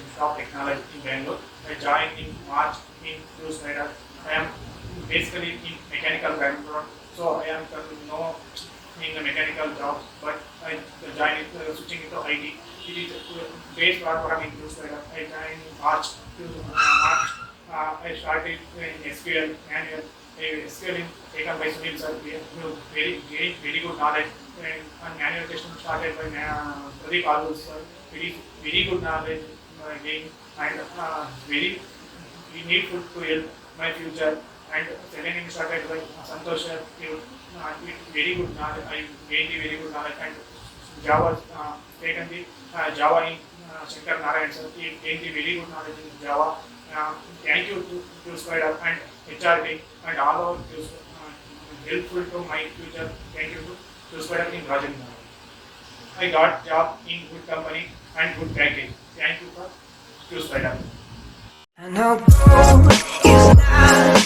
Institute of Technology in Bangalore. I joined in March in Qspiders. I am basically in mechanical background, so I am no in the mechanical jobs, but I joined switching into IT. It is base program in Qspiders. I joined in March to March. I started in SQL manual. SQL in taken by Sunil sir. We have very good knowledge. And manual testing started by Pradeep Alus sir. Very good knowledge gain and very needful to help my future. And second started by Santosh sir. Very good knowledge. I gained the very good knowledge and Java taken the Java in Shankar Narayan sir. He gained the very good knowledge in Java. Thank you to Spider and HRD and all our helpful to my future. Thank you to Spider in Rajajinagar. I got job in good company and good package. Thank you for Qspiders. I know gold is not